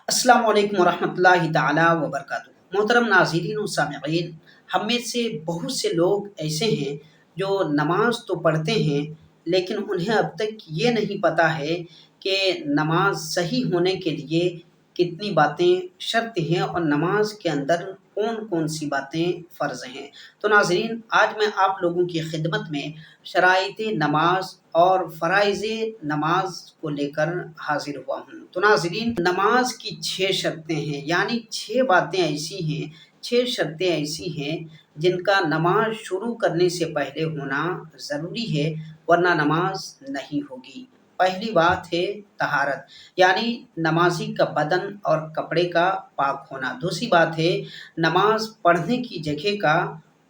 अस्सलाम वालेकुम वरहमतुल्लाहि ताला वबरकातुहू। मोहतरम नाज़रीन व सामिईन, हम में से बहुत से लोग ऐसे हैं जो नमाज़ तो पढ़ते हैं, लेकिन उन्हें अब तक ये नहीं पता है कि नमाज़ सही होने के लिए कितनी बातें शर्त हैं और नमाज के अंदर कौन-कौन सी बातें फ़र्ज़ हैं। तो नाज़रीन, आज मैं आप लोगों की खिदमत में शराइते नमाज और फ़राइज़ नमाज को लेकर हाज़िर हुआ हूँ। तो नाज़रीन, नमाज की 6 शर्तें हैं, यानी 6 बातें ऐसी हैं, 6 शर्तें ऐसी हैं जिनका नमाज शुरू करने से पहले होना ज़रूरी है, वरना नमाज नहीं होगी। पहली बात है तहारत, यानी नमाज़ी का बदन और कपड़े का पाक होना। दूसरी बात है नमाज़ पढ़ने की जगह का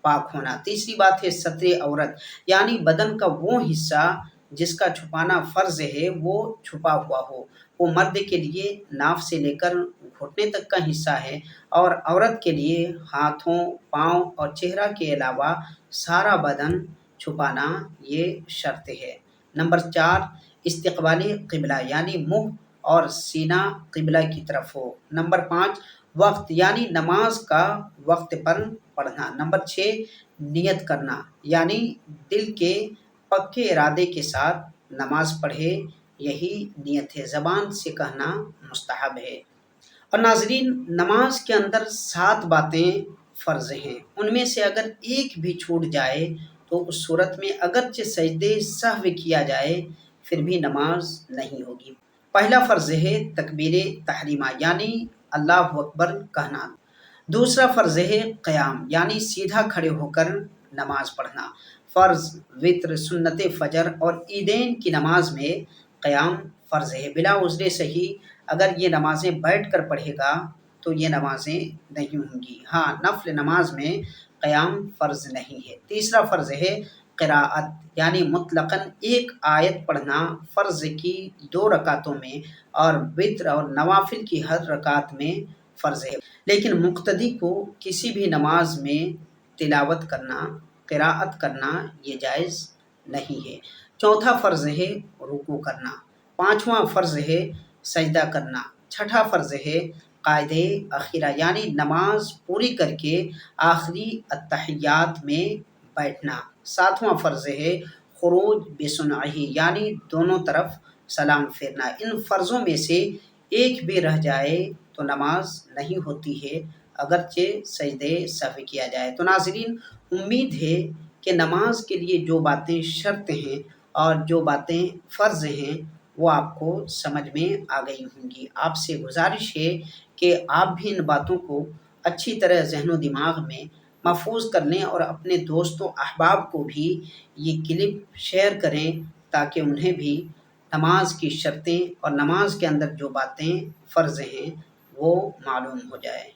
पाक होना। तीसरी बात है सत्रे औरत, यानी बदन का वो हिस्सा जिसका छुपाना फ़र्ज़ है वो छुपा हुआ हो। वो मर्द के लिए नाफ से लेकर घुटने तक का हिस्सा है और औरत के लिए हाथों, पाँव और चेहरा के अलावा सारा बदन छुपाना ये शर्त है। नंबर 4, इस्तिक़बाले क़िबला, यानी मुँह और सीना क़िबला की तरफ हो। नंबर 5, वक़्त, यानी नमाज का वक़्त पर पढ़ना। नंबर 6, नियत करना, यानी दिल के पक्के इरादे के साथ नमाज पढ़े, यही नियत है, ज़बान से कहना मुस्तहब है। और नाज़रीन, नमाज के अंदर 7 बातें फ़र्ज़ हैं, उनमें से अगर एक भी छूट जाए तो उस सूरत में अगरचे सजदे सहव किया जाए फिर भी नमाज नहीं होगी। पहला फ़र्ज़ है तकबीर तहरीमा, यानी अल्लाहु अकबर कहना। दूसरा फ़र्ज़ है क़याम, यानी सीधा खड़े होकर नमाज़ पढ़ना। फ़र्ज़, वित्र, सुन्नत फ़जर और ईदैन की नमाज में क़याम फ़र्ज़ है। बिला उज़्र सही अगर ये नमाज़ें बैठ कर पढ़ेगा तो ये नमाज़ें नहीं होंगी। हाँ, नफ़्ल नमाज में क़याम फ़र्ज़ नहीं है। तीसरा फ़र्ज़ है क़िराअत, यानी मुतलक़न एक आयत पढ़ना फ़र्ज़ की 2 रकातों में और वित्र और नवाफ़िल की हर रकात में फ़र्ज़ है। लेकिन मुक़्तदी को किसी भी नमाज में तिलावत करना, क़िराअत करना ये जायज़ नहीं है। चौथा फ़र्ज़ है रुकू करना। पाँचवाँ फ़र्ज़ है सजदा करना। छठा फ़र्ज़ है क़ायदे अख़ीरा, यानी नमाज पूरी करके आखिरी अत्तहियात में बैठना। सातवां फ़र्ज़ है ख़ुरूज बिसुनअही, यानी दोनों तरफ सलाम फेरना। इन फ़र्ज़ों में से एक भी रह जाए तो नमाज नहीं होती है, अगरचे सजदे सहव किया जाए। तो नाज़रीन, उम्मीद है कि नमाज के लिए जो बातें शर्त हैं और जो बातें फ़र्ज़ हैं वो आपको समझ में आ गई होंगी। आपसे गुज़ारिश है कि आप भी इन बातों को अच्छी तरह ज़हन-ओ-दिमाग में महफ़ूज़ कर लें और अपने दोस्तों अहबाब को भी ये क्लिप शेयर करें ताकि उन्हें भी नमाज की शर्तें और नमाज के अंदर जो बातें फ़र्ज़ हैं वो मालूम हो जाए।